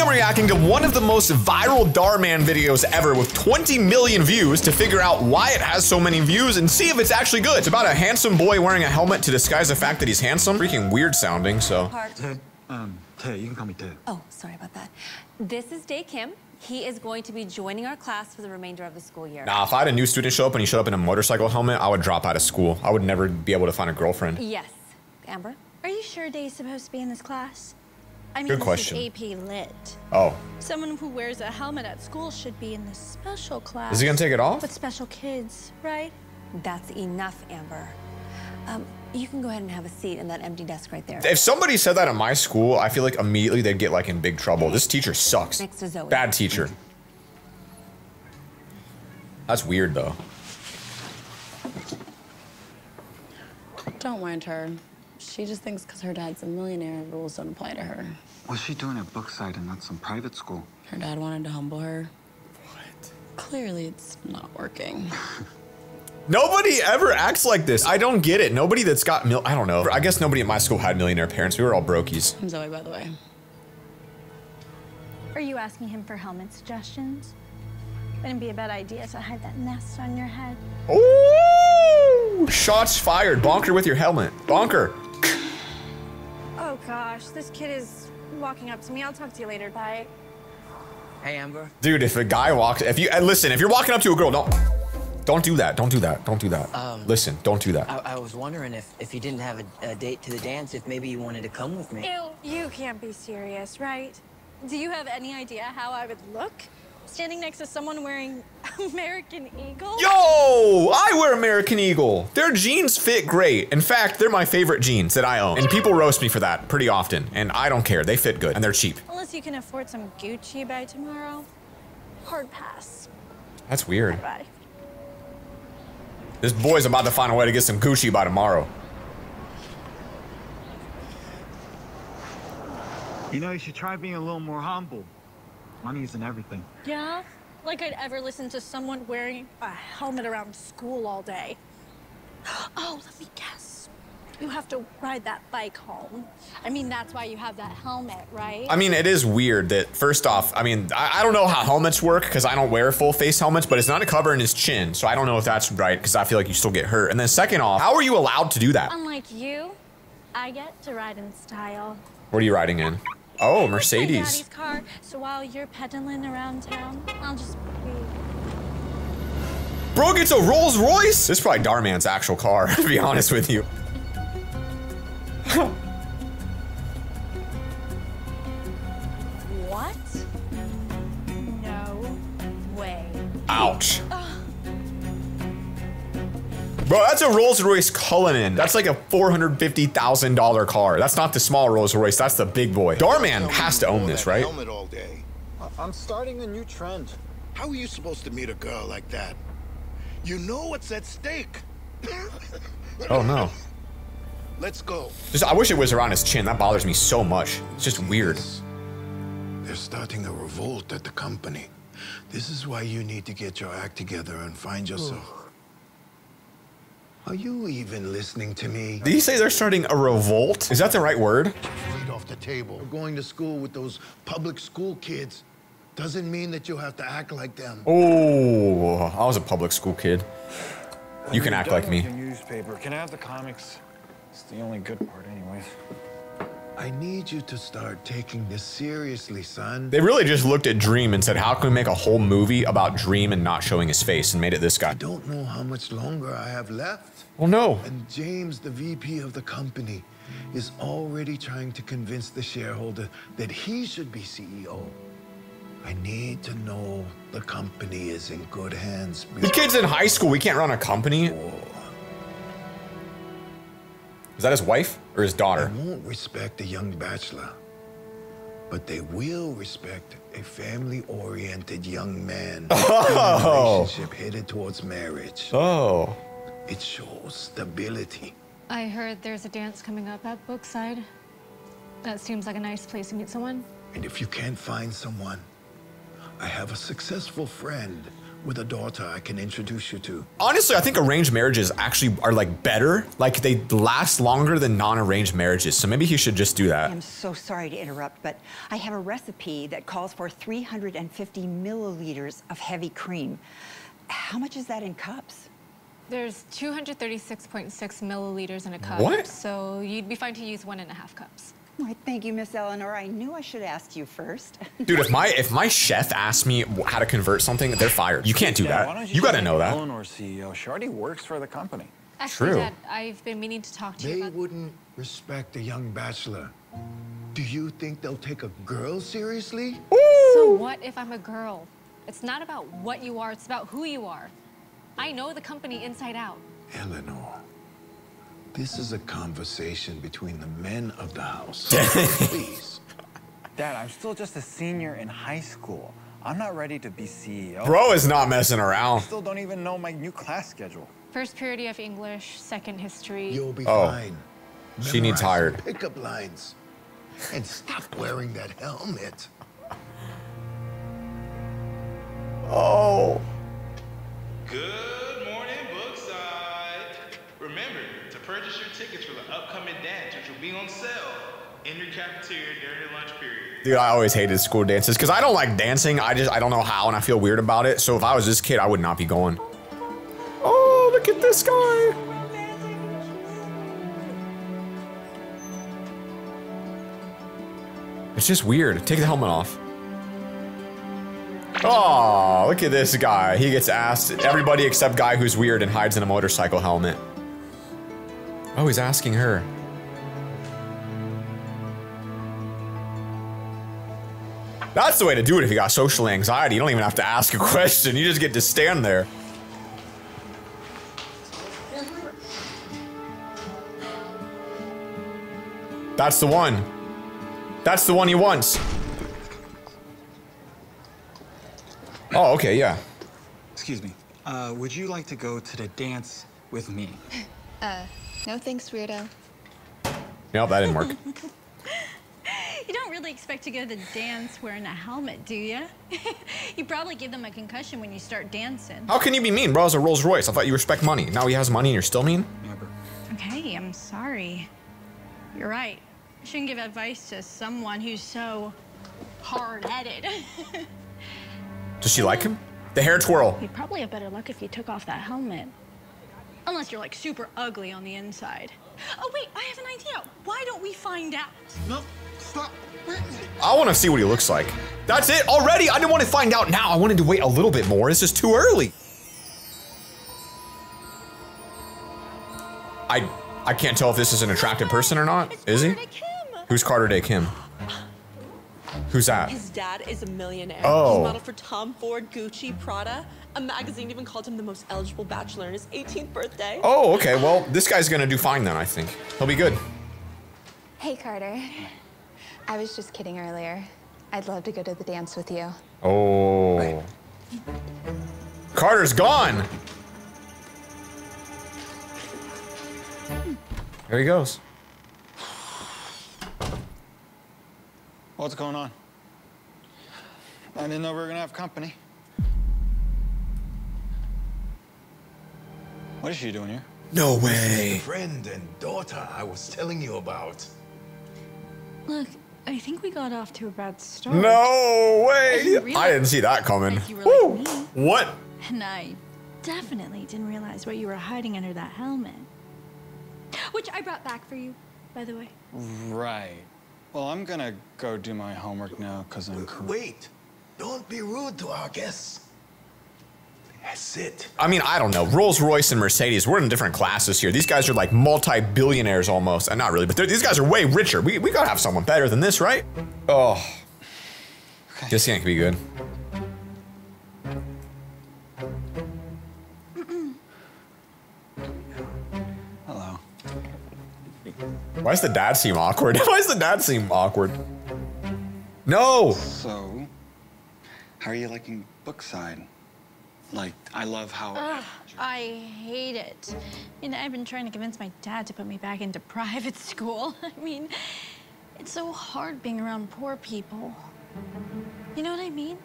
I'm reacting to one of the most viral Darman videos ever with 20 million views to figure out why it has so many views and see if it's actually good. It's about a handsome boy wearing a helmet to disguise the fact that he's handsome. Freaking weird sounding, so. Tae, you can call me Tae. Oh, sorry about that. This is Dae Kim. He is going to be joining our class for the remainder of the school year. Nah, if I had a new student show up and he showed up in a motorcycle helmet, I would drop out of school. I would never be able to find a girlfriend. Yes. Amber? Are you sure Dae's supposed to be in this class? I mean, Good this question. is AP Lit. Oh. Someone who wears a helmet at school should be in this special class. Is he gonna take it off? With special kids, right? That's enough, Amber. You can go ahead and have a seat in that empty desk right there. If somebody said that at my school, I feel like immediately they'd get like in big trouble. This teacher sucks. Next to Zoe. Bad teacher. That's weird though. Don't mind her. She just thinks because her dad's a millionaire, rules don't apply to her. What's she doing at Brookside and not some private school? Her dad wanted to humble her. What? Clearly it's not working. Nobody ever acts like this. I don't get it. Nobody that's got I don't know. I guess nobody at my school had millionaire parents. We were all brokies. I'm Zoe, by the way. Are you asking him for helmet suggestions? Wouldn't be a bad idea to hide that nest on your head. Ooh! Shots fired. Bonker with your helmet. Bonker. Oh gosh, this kid is walking up to me. I'll talk to you later. Bye. Hey, Amber. Dude, if a guy walks, listen, if you're walking up to a girl, don't do that. Don't do that. Don't do that. Listen, don't do that. I was wondering if you didn't have a date to the dance, if maybe you wanted to come with me. Ew, you can't be serious, right? Do you have any idea how I would look? Standing next to someone wearing American Eagle? Yo, I wear American Eagle. Their jeans fit great. In fact, they're my favorite jeans that I own. And people roast me for that pretty often. And I don't care. They fit good and they're cheap. Unless you can afford some Gucci by tomorrow. Hard pass. That's weird. Bye. This boy's about to find a way to get some Gucci by tomorrow. You know, you should try being a little more humble. Money isn't everything. Yeah? Like I'd ever listen to someone wearing a helmet around school all day. Oh, let me guess. You have to ride that bike home. I mean, that's why you have that helmet, right? I mean, it is weird that, first off, I mean, I don't know how helmets work because I don't wear full face helmets, but it's not a covering his chin. So I don't know if that's right because I feel like you still get hurt. And then second off, how are you allowed to do that? Unlike you, I get to ride in style. What are you riding in? Oh, My Mercedes. daddy's car, so while you're pedaling around town, I'll just be... Bro gets a Rolls Royce? This is probably Darman's actual car, to be honest with you. What? No way. Ouch. Bro, that's a Rolls Royce Cullinan. That's like a $450,000 car. That's not the small Rolls Royce, that's the big boy. Darman has to own this, right? Helmet all day. I'm starting a new trend. How are you supposed to meet a girl like that? You know what's at stake. Oh no. Let's go. I wish it was around his chin. That bothers me so much. It's just weird. They're starting a revolt at the company. This is why you need to get your act together and find yourself. Are you even listening to me? Did he say they're starting a revolt? Is that the right word? Feet off the table. Going to school with those public school kids doesn't mean that you have to act like them. Oh, I was a public school kid. You can act like me. The newspaper. Can I have the comics? It's the only good part anyways. I need you to start taking this seriously, son. They really just looked at Dream and said, how can we make a whole movie about Dream and not showing his face, and made it this guy? I don't know how much longer I have left. Well, no. And James, the VP of the company, is already trying to convince the shareholder that he should be CEO. I need to know the company is in good hands. The kid's in high school. We can't run a company. Is that his wife or his daughter? They won't respect a young bachelor, but they will respect a family-oriented young man in a relationship headed towards marriage. Oh. It shows stability. I heard there's a dance coming up at Brookside. That seems like a nice place to meet someone. And if you can't find someone, I have a successful friend with a daughter I can introduce you to. Honestly, I think arranged marriages actually are like better. Like they last longer than non-arranged marriages. So maybe he should just do that. I'm so sorry to interrupt, but I have a recipe that calls for 350 milliliters of heavy cream. How much is that in cups? There's 236.6 milliliters in a cup. What? So you'd be fine to use 1.5 cups. Why, thank you, Miss Eleanor. I knew I should ask you first. Dude, if my chef asks me how to convert something, they're fired. You can't do Dad, why that. don't You gotta know that. Eleanor's CEO. She already works for the company. Actually, True. Dad, I've been meaning to talk to you They about... wouldn't respect a young bachelor. Do you think they'll take a girl seriously? So what if I'm a girl? It's not about what you are, it's about who you are. I know the company inside out. Eleanor, this is a conversation between the men of the house. Please. Dad, I'm still just a senior in high school. I'm not ready to be CEO. Bro is not messing I around. still don't even know my new class schedule. First period of English, second history. You'll be Oh. fine. She needs Memorize some hired. Pickup lines. And stop wearing that helmet. Oh. Good morning, Brookside. Remember to purchase your tickets for the upcoming dance, which will be on sale in your cafeteria during the lunch period. Dude, I always hated school dances because I don't like dancing. I don't know how and I feel weird about it. So if I was this kid, I would not be going. Oh, look at this guy. It's just weird. Take the helmet off. Oh, look at this guy. He gets asked. Everybody except guy who's weird and hides in a motorcycle helmet. Oh, he's asking her. That's the way to do it if you got social anxiety. You don't even have to ask a question. You just get to stand there. That's the one. That's the one he wants. Oh, okay, yeah. Excuse me. Would you like to go to the dance with me? No thanks, weirdo. Nope, that didn't work. You don't really expect to go to the dance wearing a helmet, do you? You probably give them a concussion when you start dancing. How can you be mean? Bro, it's a Rolls Royce. I thought you respect money. Now he has money and you're still mean? Okay, I'm sorry. You're right. I shouldn't give advice to someone who's so hard-headed. Does she like him? The hair twirl. You'd probably have better luck if you took off that helmet. Unless you're like super ugly on the inside. Oh wait, I have an idea. Why don't we find out? No, stop. I want to see what he looks like. That's it already. I didn't want to find out now. I wanted to wait a little bit more. This is too early. I can't tell if this is an attractive person or not. Is he? Who's Carter Day Kim? Who's that? His dad is a millionaire. Oh. He's modeled for Tom Ford, Gucci, Prada. A magazine even called him the most eligible bachelor on his 18th birthday. Oh, okay. Well, this guy's gonna do fine then, I think. He'll be good. Hey, Carter. I was just kidding earlier. I'd love to go to the dance with you. Oh. Carter's gone. There he goes. What's going on? I didn't know we were gonna have company. What is she doing here? No The way. friend and daughter I was telling you about. Look, I think we got off to a bad start. No way. didn't realize I didn't see that coming. that you were Woo. like me. What? And I definitely didn't realize what you were hiding under that helmet. Which I brought back for you, by the way. Right. Well, I'm gonna go do my homework now because I'm cool. Wait. Don't be rude to our guests. That's it. I mean, I don't know. Rolls Royce and Mercedes, we're in different classes here. These guys are like multi-billionaires almost. Not really, but these guys are way richer. We gotta have someone better than this, right? Oh. Okay. This can't be good. Hello. Why does the dad seem awkward? Why does the dad seem awkward? No! So, how are you liking Brookside? Like, I love how... Ugh, I hate it. I mean, I've been trying to convince my dad to put me back into private school. I mean, it's so hard being around poor people. You know what I mean?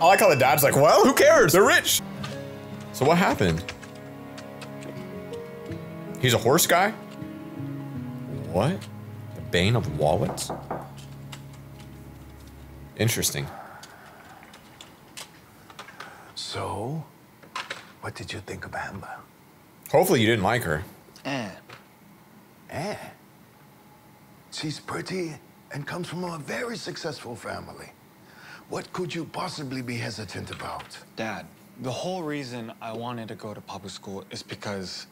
I like how the dad's like, well, who cares? They're rich. So what happened? He's a horse guy? What? The Bane of Wallets? Interesting. So, what did you think of Amber? Hopefully you didn't like her. She's pretty and comes from a very successful family. What could you possibly be hesitant about? Dad, the whole reason I wanted to go to public school is because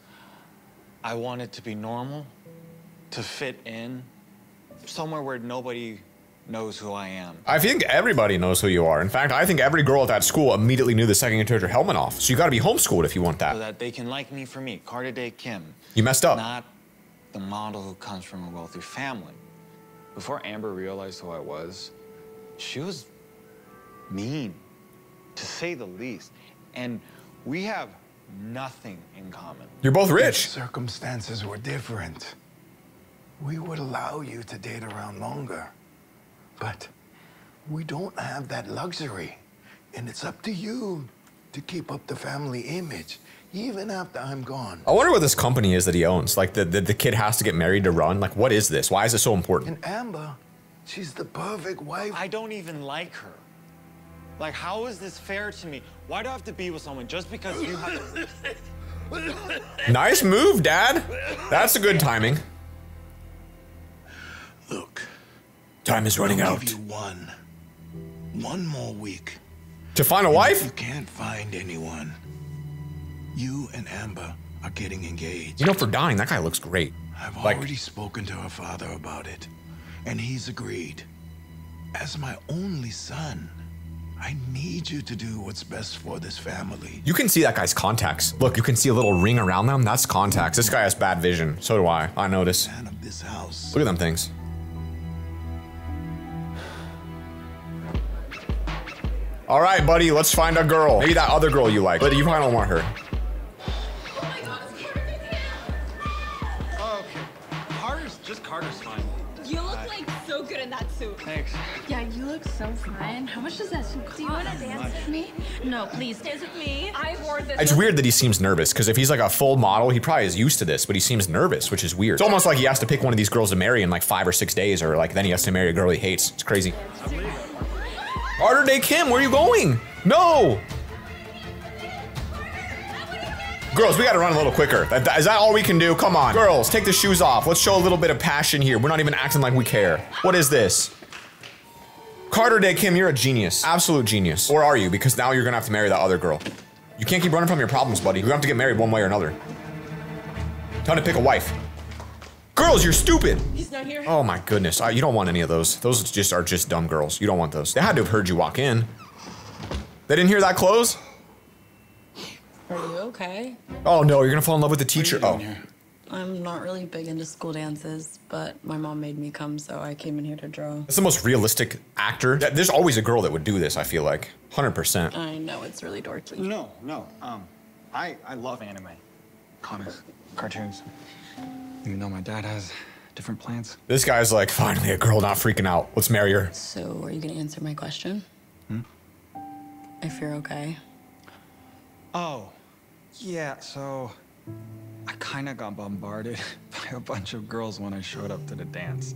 I wanted to be normal, to fit in, somewhere where nobody knows who I am. I think everybody knows who you are. In fact, I think every girl at that school immediately knew the second you took your helmet off. So you gotta be homeschooled if you want that. So that they can like me for me, Carter Day Kim. You messed up. Not the model who comes from a wealthy family. Before Amber realized who I was, she was mean, to say the least. And we have nothing in common. You're both If rich. circumstances were different, we would allow you to date around longer. But we don't have that luxury. And it's up to you to keep up the family image, even after I'm gone. I wonder what this company is that he owns. Like the kid has to get married to run. Like what is this? Why is it so important? And Amber, she's the perfect wife. I don't even like her. Like, how is this fair to me? Why do I have to be with someone just because you have to... Nice move, Dad. That's a good timing. Look. Time is running I'll out. give you one more week. To find a And wife? If you can't find anyone, you and Amber are getting engaged. You know, for dying, that guy looks great. I've Like- already spoken to her father about it, and he's agreed. As my only son, I need you to do what's best for this family. You can see that guy's contacts. Look, you can see a little ring around them. That's contacts. This guy has bad vision. So do I. I notice. Man of this house. Look at them things. All right, buddy, let's find a girl. Maybe that other girl you like. But you probably don't want her. Oh, okay. Carter's fine. You look like so good in that suit. Thanks. Yeah, you look so fine. How much does that suit cost? Do you want to dance with me? No, please dance with me. I wore this. It's weird that he seems nervous, because if he's like a full model, he probably is used to this, but he seems nervous, which is weird. It's almost like he has to pick one of these girls to marry in like 5 or 6 days, or like then he has to marry a girl he hates. It's crazy. Carter Day Kim, where are you going? No! Girls, we gotta run a little quicker. Is that all we can do? Come on. Girls, take the shoes off. Let's show a little bit of passion here. We're not even acting like we care. What is this? Carter Day Kim, you're a genius. Absolute genius. Or are you? Because now you're gonna have to marry that other girl. You can't keep running from your problems, buddy. You're gonna have to get married one way or another. Time to pick a wife. Girls, you're stupid. He's not here. Oh my goodness. You don't want any of those. Those just are just dumb girls. You don't want those. They had to have heard you walk in. They didn't hear that close? Are you okay? Oh no, you're gonna fall in love with the teacher. Oh. I'm not really big into school dances, but my mom made me come, so I came in here to draw. That's the most realistic actor. There's always a girl that would do this, I feel like. 100%. I know, it's really dorky. No. I love anime. Comics, cartoons. Even though my dad has different plans. This guy's like, finally a girl not freaking out. Let's marry her. So, are you gonna answer my question? If you're okay. Oh, yeah, so I kind of got bombarded by a bunch of girls when I showed up to the dance.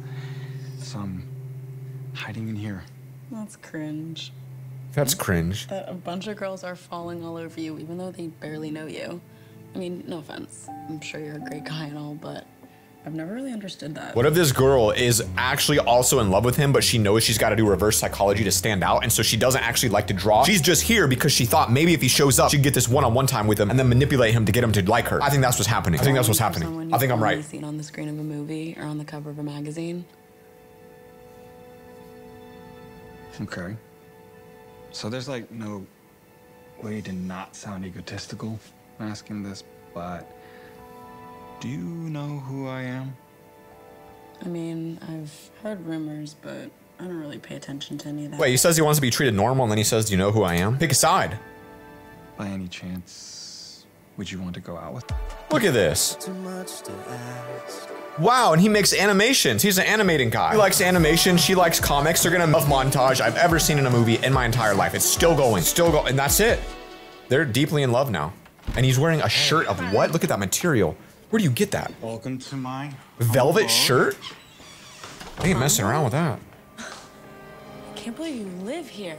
So I'm hiding in here. That's cringe. That's cringe. That a bunch of girls are falling all over you, even though they barely know you. I mean, no offense. I'm sure you're a great guy and all, but I've never really understood that. What if this girl is actually also in love with him, but she knows she's got to do reverse psychology to stand out, and so she doesn't actually like to draw? She's just here because she thought maybe if he shows up, she'd get this one-on-one time with him and then manipulate him to get him to like her. I think that's what's happening. I think that's what's happening. I think I'm right. Seen on the screen of a movie or on the cover of a magazine. Okay. So there's like no way to not sound egotistical asking this, but do you know who I am? I mean, I've heard rumors, but I don't really pay attention to any of that. Wait, he says he wants to be treated normal, and then he says, do you know who I am? Pick a side. By any chance, would you want to go out with? Look at this. Wow, and he makes animations. He's an animating guy. He likes animation. She likes comics. They're gonna love montage I've ever seen in a movie in my entire life. It's still going, and that's it. They're deeply in love now. And he's wearing a shirt of what? Look at that material. Where do you get that? Welcome to my velvet shirt? They ain't messing around with that. I can't believe you live here.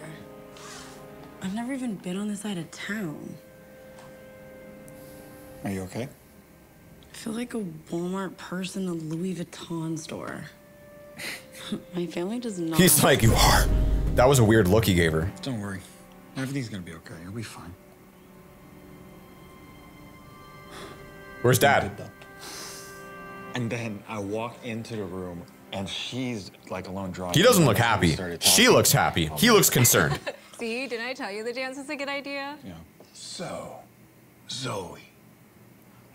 I've never even been on this side of town. Are you okay? I feel like a Walmart person in a Louis Vuitton store. My family does not. He's like, you are. That was a weird look he gave her. Don't worry. Everything's gonna be okay. You'll be fine. Where's Dad? And then I walk into the room and she's like alone drawing. He doesn't look happy. She looks happy. He looks concerned. See, didn't I tell you the dance is a good idea? Yeah. So, Zoe,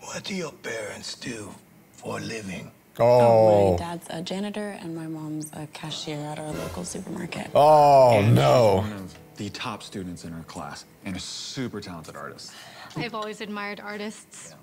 what do your parents do for a living? Oh. My dad's a janitor and my mom's a cashier at our local supermarket. Oh, and no. She's one of the top students in her class and a super talented artist. I've always admired artists.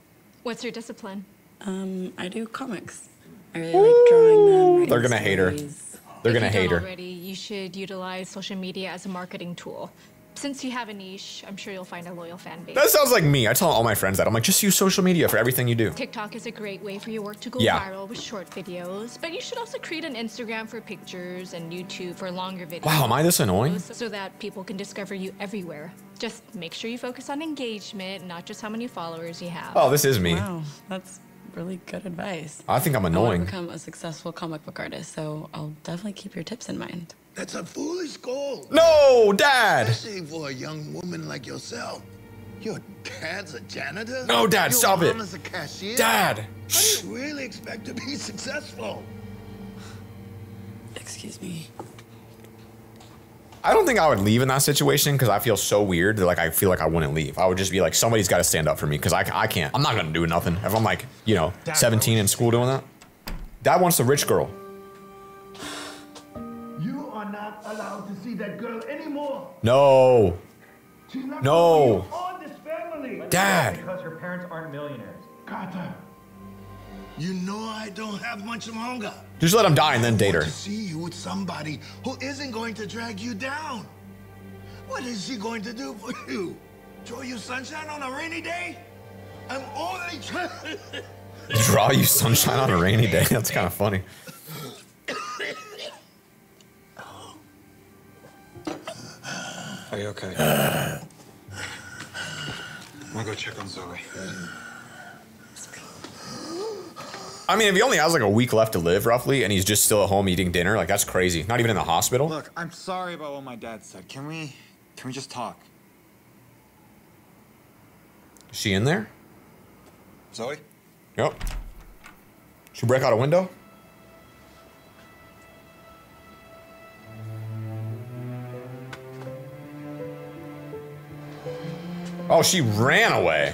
What's your discipline? I do comics. I really like drawing them. writing They're gonna hate her. stories. They're gonna If you hate don't her. already, you should utilize social media as a marketing tool. Since you have a niche, I'm sure you'll find a loyal fan base. That sounds like me. I tell all my friends that. I'm like, just use social media for everything you do. TikTok is a great way for your work to go Yeah. viral with short videos, but you should also create an Instagram for pictures and YouTube for longer videos. Wow, am I this annoying? So that people can discover you everywhere. Just make sure you focus on engagement, not just how many followers you have. Oh, this is me. Wow, that's really good advice. I think I'm I want annoying. to become a successful comic book artist, so I'll definitely keep your tips in mind. That's a foolish goal. No, Dad. Especially for a young woman like yourself. Your dad's a janitor? No, Dad, Your stop it. mom is a cashier? Dad. How do you really expect to be successful? Excuse me. I don't think I would leave in that situation because I feel so weird that like I feel like I wouldn't leave. I would just be like, somebody's got to stand up for me because I can't. I'm not gonna do nothing if I'm like, you know, 17 in school doing that. Dad wants the rich girl. You are not allowed to see that girl anymore. No. She's not No. gonna be on this family. Dad. Because her parents aren't millionaires. Carter. You know I don't have much longer. Just let him die and then date her. To see you with somebody who isn't going to drag you down. What is she going to do for you? Throw you sunshine on a rainy day? I'm only trying. Draw you sunshine on a rainy day. That's kind of funny. Are you okay? I'm gonna go check on Zoe. I mean, if he only has like a week left to live, roughly, and he's just still at home eating dinner, like that's crazy. Not even in the hospital. Look, I'm sorry about what my dad said. Can we just talk? Is she in there? Zoe? Yep. She break out a window? Oh, she ran away.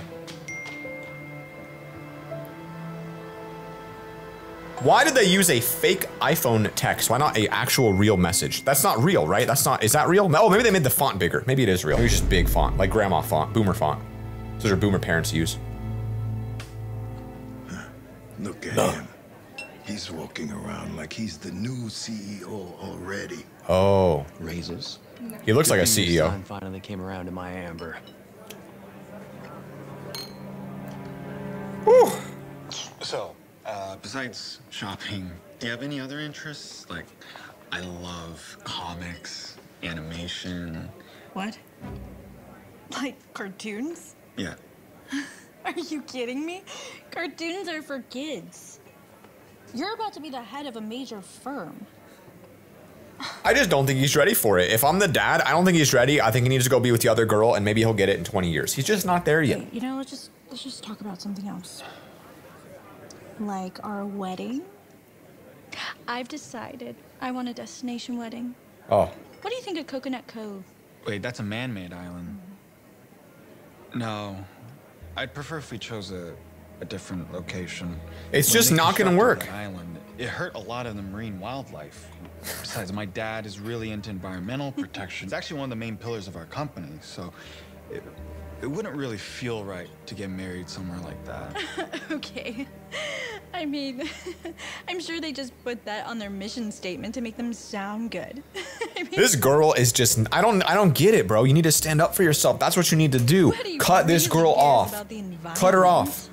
Why did they use a fake iPhone text? Why not a actual real message? That's not real, right? That's not, is that real? Oh, maybe they made the font bigger. Maybe it is real. Maybe it's just big font, like grandma font, boomer font. Those are boomer parents use. Look at him. He's walking around like he's the new CEO already. Oh. Raises. He looks like a Good thing CEO. the sign finally came around to my Amber. Whew. So, besides shopping, do you have any other interests? Like, I love comics, animation. What? Like cartoons? Yeah. Are you kidding me? Cartoons are for kids. You're about to be the head of a major firm. I just don't think he's ready for it. If I'm the dad, I don't think he's ready. I think he needs to go be with the other girl and maybe he'll get it in 20 years. He's just not there yet. Hey, you know, let's just talk about something else. Like our wedding. I've decided I want a destination wedding. Oh. What do you think of Coconut Cove? Wait, that's a man-made island. No. I'd prefer if we chose a different location. It's When just they not gonna constructed work. that island, it hurt a lot of the marine wildlife. Besides, my dad is really into environmental protection. It's actually one of the main pillars of our company, so It wouldn't really feel right to get married somewhere like that. Okay. I mean, I'm sure they just put that on their mission statement to make them sound good. I mean, This girl is just, I don't get it, bro. You need to stand up for yourself. That's what you need to do. Cut this girl off. Cut her off.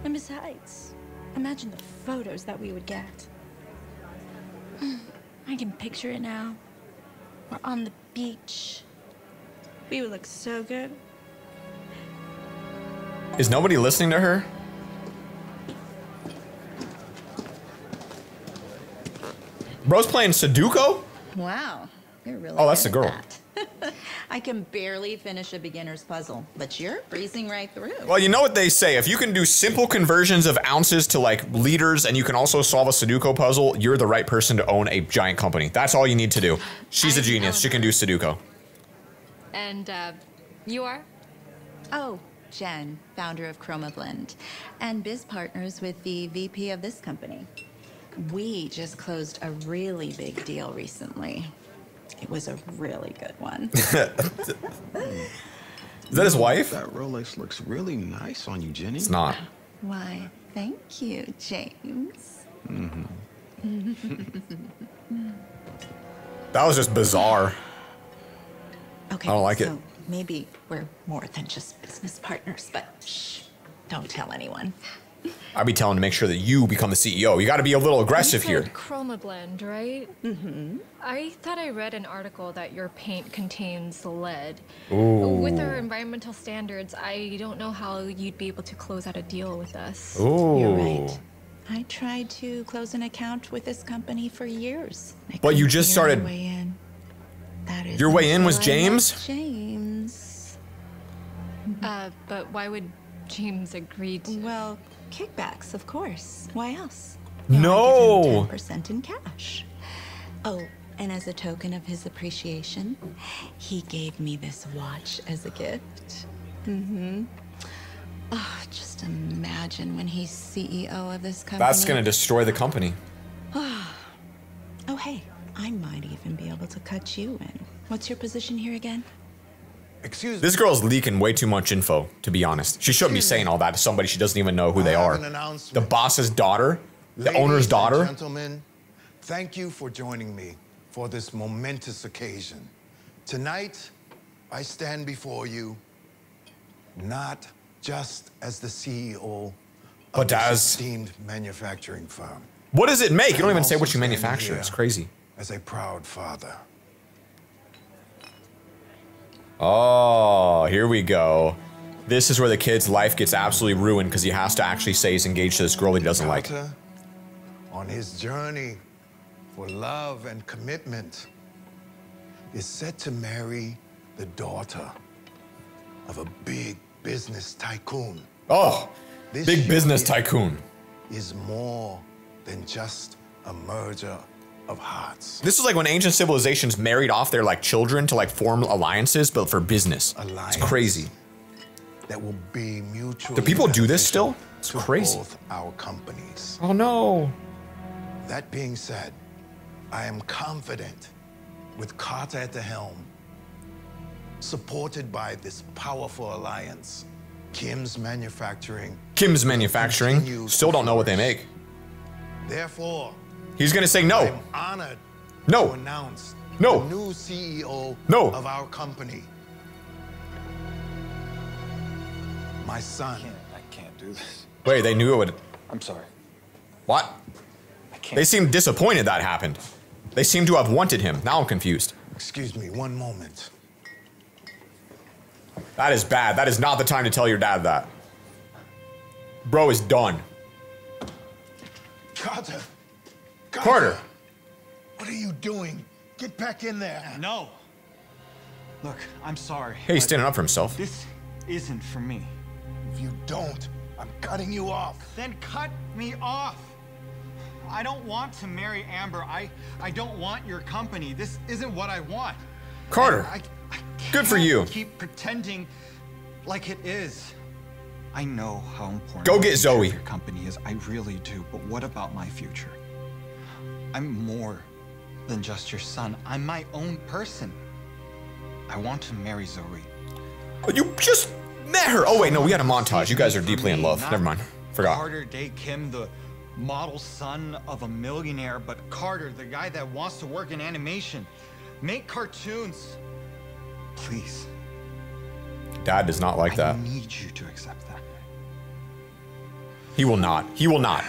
And besides, imagine the photos that we would get. I can picture it now. We're on the beach. We would look so good. Is nobody listening to her? Bro's playing Sudoku? Wow, you're really Oh, that's good the girl. at that. I can barely finish a beginner's puzzle, but you're breezing right through. Well, you know what they say. If you can do simple conversions of ounces to like liters and you can also solve a Sudoku puzzle, you're the right person to own a giant company. That's all you need to do. She's a genius. She can do Sudoku. And you are? Oh, Jen, founder of Chroma Blend, and biz partners with the VP of this company. We just closed a really big deal recently. It was a really good one. Is that his wife? That Rolex looks really nice on you, Jenny. It's not. Why, thank you, James. That was just bizarre. Okay, I don't like it. so maybe we're more than just business partners, but shh, don't tell anyone. I'd be telling to make sure that you become the CEO. You got to be a little aggressive You here. said Chroma Blend, right? Mm-hmm. I thought I read an article that your paint contains lead. Ooh. With our environmental standards, I don't know how you'd be able to close out a deal with us. Ooh. You're right. I tried to close an account with this company for years. I But you couldn't just figure out a started. way in. That is Your way in was until I met James? James. But why would James agree to? Well, kickbacks, of course. Why else? No. 10% in cash. Oh, and as a token of his appreciation, he gave me this watch as a gift. Oh, just imagine when he's CEO of this company. That's going to destroy the company. Oh, hey, I might even be able to cut you in. What's your position here again? Excuse me. This girl's leaking way too much info, to be honest. She shouldn't be saying all that to somebody she doesn't even know who they I have are. an announcement. The boss's daughter? The Ladies owner's and daughter? Gentlemen, thank you for joining me for this momentous occasion. Tonight, I stand before you not just as the CEO But of this as- esteemed manufacturing firm. What does it make? You don't I'm even say also what you standing manufacture. here It's crazy. As a proud father. Oh, here we go. This is where the kid's life gets absolutely ruined because he has to actually say he's engaged to this girl he doesn't like. Carter, on his journey for love and commitment, is set to marry the daughter of a big business tycoon. Oh, This big business union tycoon. is more than just a merger of hearts. This is like when ancient civilizations married off their like children to like form alliances, but for business. It's crazy. That will be mutually Do people do this beneficial still? It's to crazy. both our companies. Oh no. That being said, I am confident with Carter at the helm, supported by this powerful alliance, Kim's Manufacturing. Kim's Manufacturing. continues Still to don't know what they flourish. make. Therefore, He's gonna say no. I'm honored No. to announce No. the new CEO No. of our company. My son. I can't do this. Wait, they knew it would. I'm sorry. What? They seemed disappointed that happened. They seem to have wanted him. Now I'm confused. Excuse me, one moment. That is bad. That is not the time to tell your dad that. Bro is done. Carter! Carter! What are you doing? Get back in there. No. Look, I'm sorry. Hey, he's standing up for himself. This isn't for me. If you don't, I'm cutting you off. Then cut me off. I don't want to marry Amber. I don't want your company. This isn't what I want. Carter, I good for can't you. Keep pretending like it is. I know how important Go the get future Zoe. of your company is. I really do. But what about my future? I'm more than just your son. I'm my own person. I want to marry Zoe. You just Met her. Oh wait, no, we had a montage. You guys are deeply in love. Never mind. Forgot. Carter Day Kim, the model son of a millionaire, but Carter, the guy that wants to work in animation, make cartoons. Please. Dad does not like that. I need you to accept that. He will not. He will not.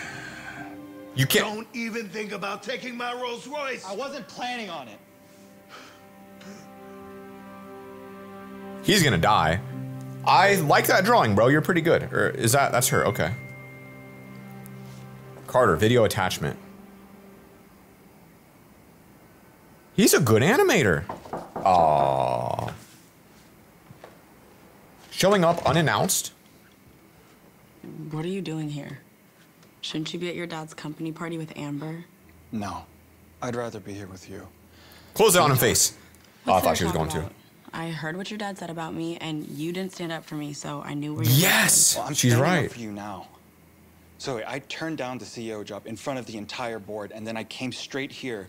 You can't. Don't even think about taking my Rolls Royce. I wasn't planning on it. He's gonna die. I like that drawing, bro. You're pretty good. Or is that's her? Okay. Carter, video attachment. He's a good animator. Aww. Showing up unannounced. What are you doing here? Shouldn't you be at your dad's company party with Amber? No. I'd rather be here with you. Close it on him face. Oh, I What's thought she there was to going talk to. about? I heard what your dad said about me, and you didn't stand up for me, so I knew where you were. Yes, Well, I'm she's standing right. up for you now. So I turned down the CEO job in front of the entire board, and then I came straight here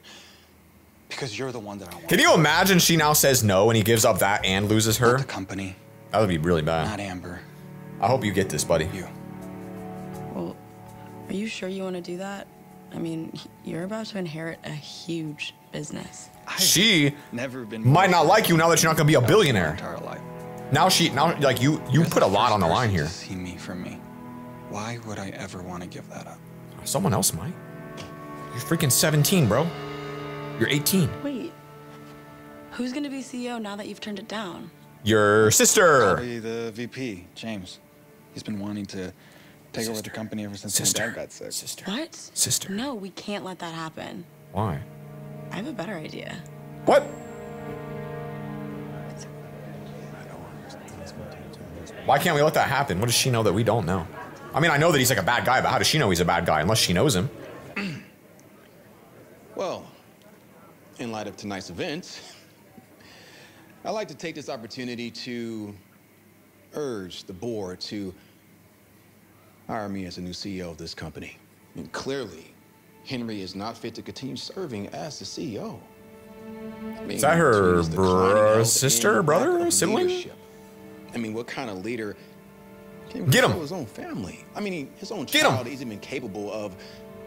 because you're the one that I want. Can you imagine she now says no and he gives up that and loses her? The company. That would be really bad. Not Amber. I hope you get this, buddy. You. Well, are you sure you want to do that? I mean, you're about to inherit a huge business. She Never been might not like you now that you're not gonna be a billionaire. Entire life. Now like you put a lot on the line here. To see me for me. Why would I ever want to give that up? Someone else might. You're freaking 17, bro. You're 18. Wait, who's gonna be CEO now that you've turned it down? Your sister. Probably the VP, James. He's been wanting to take over the company ever since my dad got sick. Sister. What? Sister. No, we can't let that happen. Why? I have a better idea. What? Why can't we let that happen? What does she know that we don't know? I mean, I know that he's like a bad guy, but how does she know he's a bad guy unless she knows him? Well, in light of tonight's event, I'd like to take this opportunity to urge the board to hire me as a new CEO of this company. I mean, clearly, Henry is not fit to continue serving as the CEO. I mean, Is that her between his declining health sister, and brother, lack of sibling? leadership. I mean, what kind of leader can Get him. control his own family? I mean, his own Get him. child isn't even capable of,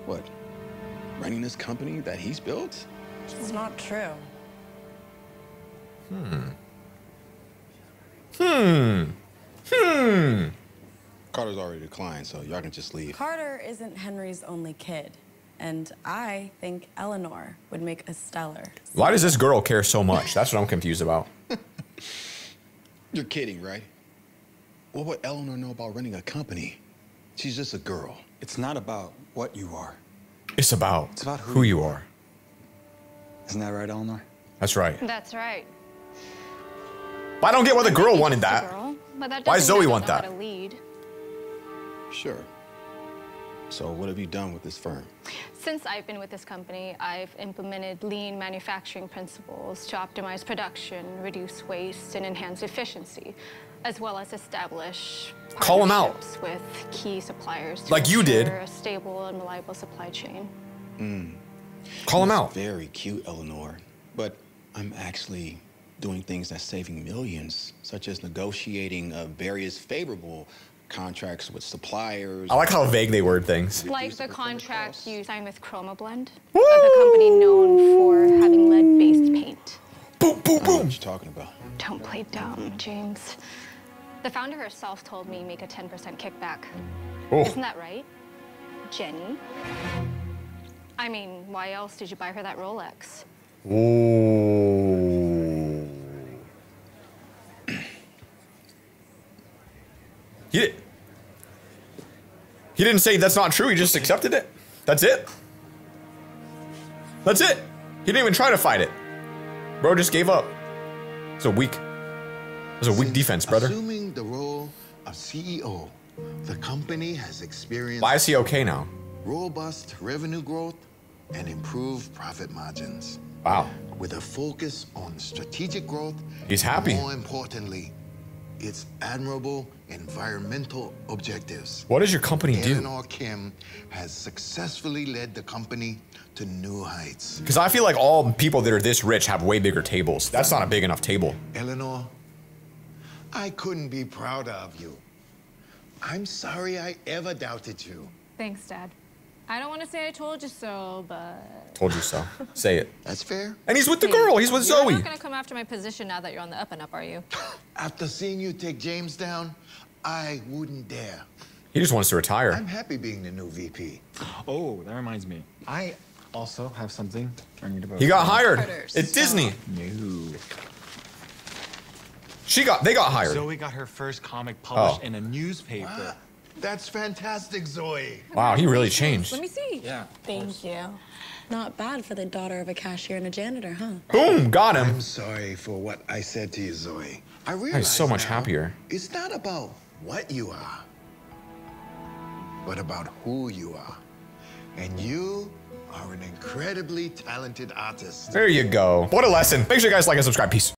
what, running this company that he's built? This is not true. Carter's already declined, so y'all can just leave. Carter isn't Henry's only kid, and I think Eleanor would make a stellar. Why does this girl care so much? That's what I'm confused about. You're kidding, right? What would Eleanor know about running a company? She's just a girl. It's not about what you are. It's about who you are. Isn't that right, Eleanor? That's right. That's right. But I don't get why the girl wanted Just a that. girl, but that Why doesn't Zoe mean I want don't know that? how to lead. Sure. So what have you done with this firm? Since I've been with this company, I've implemented lean manufacturing principles to optimize production, reduce waste, and enhance efficiency, as well as establish Call 'em out. partnerships with key suppliers to Like you did. ensure a stable and reliable supply chain. Call him That's out. Very cute, Eleanor. But I'm actually doing things that's saving millions, such as negotiating various favorable contracts with suppliers. I like how vague they word things. Like the contract you signed with ChromaBlend, a company known for having lead-based paint. Boom, boom, boom. What you talking about? Don't play dumb, James. The founder herself told me make a 10% kickback. Oh. Isn't that right, Jenny? I mean, why else did you buy her that Rolex? Ooh. He didn't say that's not true. He just accepted it. That's it. That's it. He didn't even try to fight it. Bro just gave up. It's a weak defense, brother. Assuming the role of CEO, the company has experienced Why is he okay now? robust revenue growth and improved profit margins. Wow. With a focus on strategic growth. He's happy. More importantly, its admirable environmental objectives. What does your company do? Eleanor Kim has successfully led the company to new heights. Because I feel like all people that are this rich have way bigger tables. That's not a big enough table. Eleanor, I couldn't be prouder of you. I'm sorry I ever doubted you. Thanks, Dad. I don't want to say I told you so, but... Told you so. Say it. That's fair. And he's with the girl. He's with Zoe. You're not going to come after my position now that you're on the up and up, are you? After seeing you take James down, I wouldn't dare. He just wants to retire. I'm happy being the new VP. Oh, that reminds me. I also have something I need to post. He got hired Carter, at Disney. No. They got hired. Zoe got her first comic published Oh. in a newspaper. What? That's fantastic, Zoe. Wow, he really changed. Let me see. Yeah. Thank you. Not bad for the daughter of a cashier and a janitor, huh? Boom, got him. I'm sorry for what I said to you, Zoe. I realize He's so much now happier. It's not about what you are, but about who you are. And you are an incredibly talented artist. There you go. What a lesson. Make sure you guys like and subscribe. Peace.